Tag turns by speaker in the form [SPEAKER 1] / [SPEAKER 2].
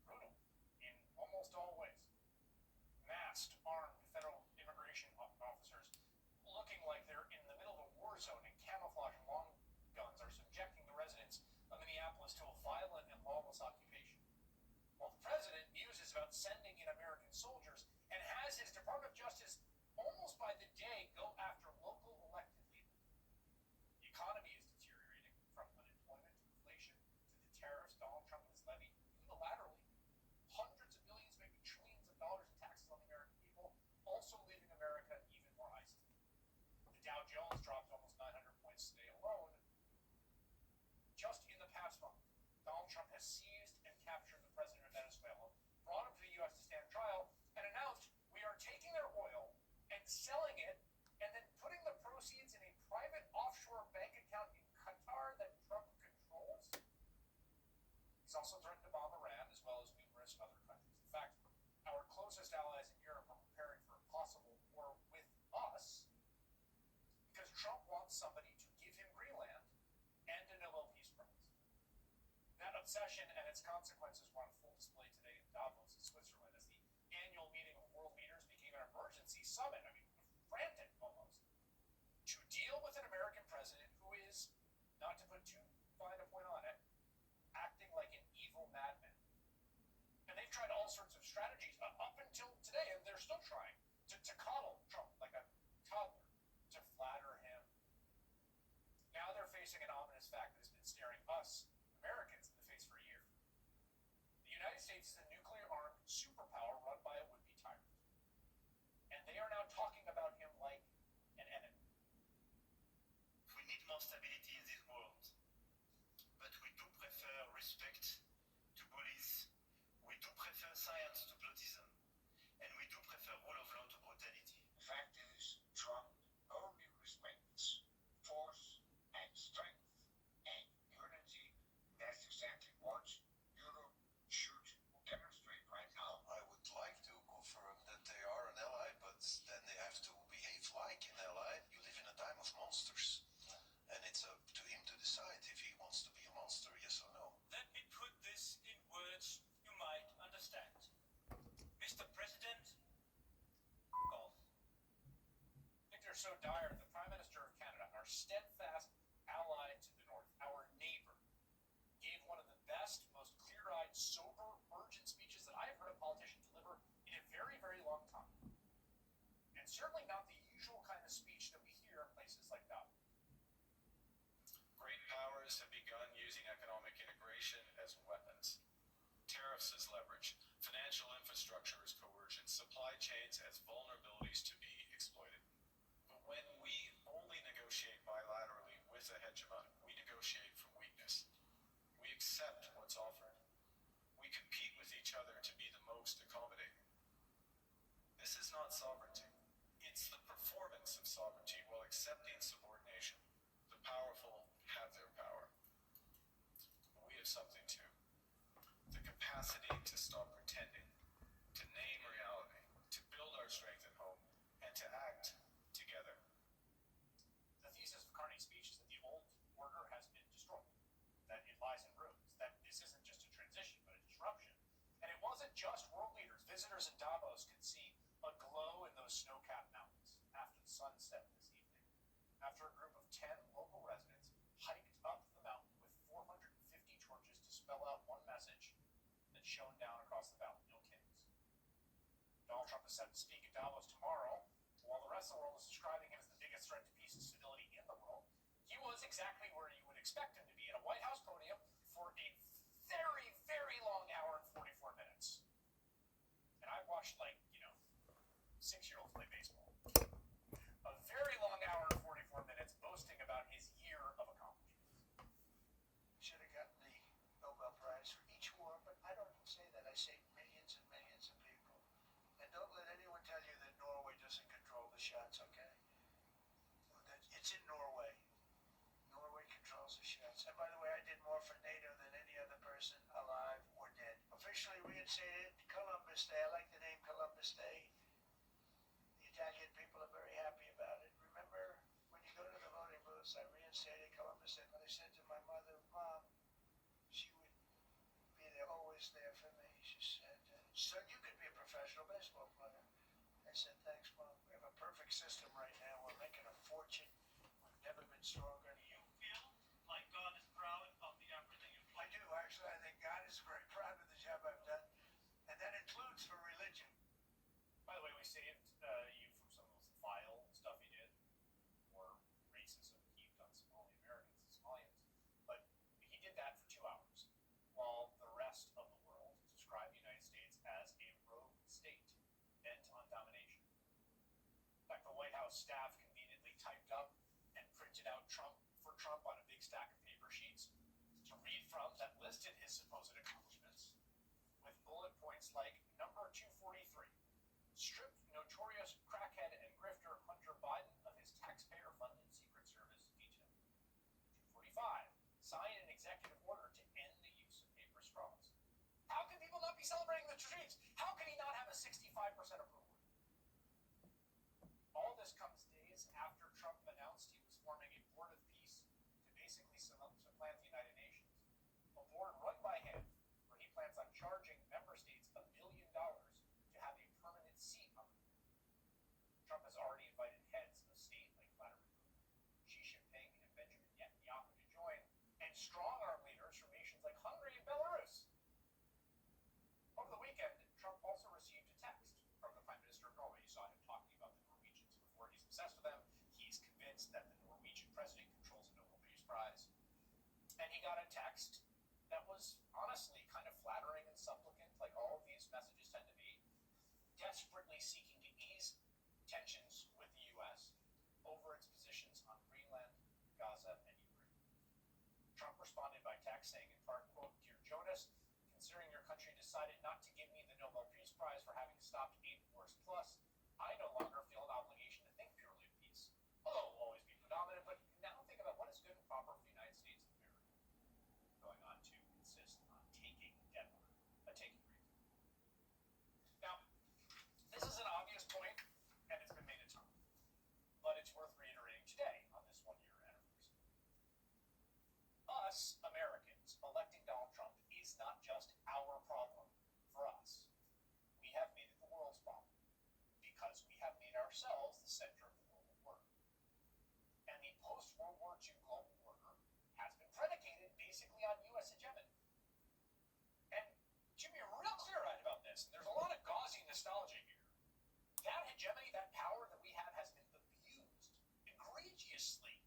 [SPEAKER 1] brutal in almost all ways. Masked, armed federal immigration officers looking like they're in the middle of a war zone in camouflage and long guns are subjecting the residents of Minneapolis to a violent and lawless occupation. While the president muses about sending in American soldiers and has his Department of Justice almost by the day go after local elected leaders. The economy is deteriorating from unemployment to inflation to the tariffs Donald Trump has levied unilaterally. Hundreds of billions, maybe trillions of dollars in taxes on the American people, also leaving America even more isolated. The Dow Jones dropped almost 900 points today alone. Just in the past month, Donald Trump has seized and captured the president of Venezuela, brought him to the U.S. to stand trial, and announced we are taking their oil and selling it and then putting the proceeds in a private offshore bank account in Qatar that Trump controls. He's also threatened to bomb Iran as well as numerous other countries. In fact, our closest allies in Europe are preparing for a possible war with us because Trump wants somebody to give him Greenland and a Nobel Peace Prize. That obsession and its consequences were on full display today in Davos, in Switzerland, as the annual meeting of world leaders became an emergency summit. I mean, frantic almost. To deal with an American president who is, not to put too fine a point on it, acting like an evil madman. And they've tried all sorts of strategies up until today, and they're still trying to coddle Trump like a toddler, to flatter him. Now they're facing an ominous fact that has been staring us, Americans, in the face for a year. The United States is a nuclear-armed superpower run by a would-be tyrant. And they are now talking about him like an enemy.
[SPEAKER 2] We need more stability in this world, but we do prefer respect to bullies. We do prefer science to bloodism, and we do prefer rule of law to brutality.
[SPEAKER 3] The fact is, Trump only respects force and strength and unity. That's exactly what Europe should demonstrate right now.
[SPEAKER 4] I would like to confirm that they are an ally, but then they have to behave like an ally. You live in a time of monsters, and it's up to him to decide if he wants to be a monster, yes or no.
[SPEAKER 5] Let me put this in words you might understand. Mr. President, golf.
[SPEAKER 1] Things are so dire, the Prime Minister of Canada, our steadfast ally to the north, our neighbor, gave one of the best, most clear-eyed, sober, urgent speeches that I have heard a politician deliver in a very, very long time. And certainly not the usual kind of speech that we hear in places like that.
[SPEAKER 6] Great powers have begun using economic integration as weapons. Tariffs as leverage, financial infrastructure as coercion, supply chains as vulnerabilities to be exploited. But when we only negotiate bilaterally with a hegemon, we negotiate from weakness. We accept what's offered. We compete with each other to be the most accommodating. This is not sovereignty. It's the performance of sovereignty while accepting subordination. The powerful have their power. But we have something too. The capacity to stop pretending, to name reality, to build our strength at home, and to act together.
[SPEAKER 1] The thesis of Carney's speech is that the old order has been destroyed, that it lies in ruins, that this isn't just a transition, but a disruption. And it wasn't just world leaders. Visitors in Davos could see a glow in those snow-capped mountains after the sun set this evening, after a group of 10 local residents hiked up the mountain with 450 torches to spell out one message that shone down across the valley: no kings. Donald Trump is set to speak at Davos tomorrow. While the rest of the world is describing him as the biggest threat to peace and stability in the world, he was exactly where you would expect him to be, at a White House podium for a very, very long hour and 44 minutes. And I watched, 6-year-olds play baseball. A very long hour and 44 minutes boasting about his year of accomplishments.
[SPEAKER 3] Should have gotten the Nobel Prize for each war, but I don't say that. I say millions and millions of people. And don't let anyone tell you that Norway doesn't control the shots, okay? It's in Norway. Norway controls the shots. And by the way, I did more for NATO than any other person alive or dead. Officially reinstated Columbus Day. I like the name Columbus Day. The Italian people are very happy about it. Remember, when you go to the voting booths, I reinstated Columbus Day. But I said to my mother, Mom, she would be there, always there for me. She son, you could be a professional baseball player. I said, thanks, Mom. We have a perfect system right now. We're making a fortune. We've never been stronger.
[SPEAKER 5] Do you feel like God is proud of the everything you've
[SPEAKER 3] I do, actually. I think God is very proud of the job I've done. And that includes for religion.
[SPEAKER 1] By the way, we saved you from some of the vile stuff he did, or racism heaped on Somali Americans and Somalians. But he did that for 2 hours, while the rest of the world described the United States as a rogue state bent on domination. In fact, the White House staff conveniently typed up and printed out Trump on a big stack of paper sheets to read from that listed his supposed accomplishments, with bullet points like number 243. Stripped notorious crackhead and grifter Hunter Biden of his taxpayer-funded Secret Service detail. 245. Sign an executive order to end the use of paper straws. How can people not be celebrating the treats? How can he not have a 65% approval? All this comes days after Trump announced he was forming a board of peace to basically supplant the United Nations. A board run by him, where he plans on charging member states $1 billion to have a permanent seat on the board. Trump has already invited heads of state like Vladimir Putin, Xi Jinping, and Benjamin Netanyahu to join, and strong-arm leaders from nations like Hungary and Belarus. Over the weekend, Trump also received a text from the Prime Minister of Norway. You saw him talking about the Norwegians before. He's obsessed with them. He's convinced that the Norwegian president controls the Nobel Peace Prize. And he got a text that was honestly kind of flattering and supplicant, like all of these messages tend to be, desperately seeking to ease tensions with the U.S. over its positions on Greenland, Gaza, and Ukraine. Trump responded by text saying in part, quote, "Dear Jonas, considering your country decided not to give me the Nobel Peace Prize for having stopped 8 wars plus, I no longer feel an obligation to think purely of peace. Although it will always be predominant, but now think about what is good and proper for the United States of America." Going on to insist on taking Denmark, a taking reason. Now, this is an obvious point, and it's been made a ton, but it's worth reiterating today on this 1-year anniversary. Us, Americans, electing Donald Trump is not just our problem for us. We have made it the world's problem, because we have made ourselves the center of the global order. And the post-World War II global order has been predicated basically on U.S. hegemony. And to be real clear-eyed about this, and there's a lot of gauzy nostalgia here, that hegemony, that power that we have has been abused egregiously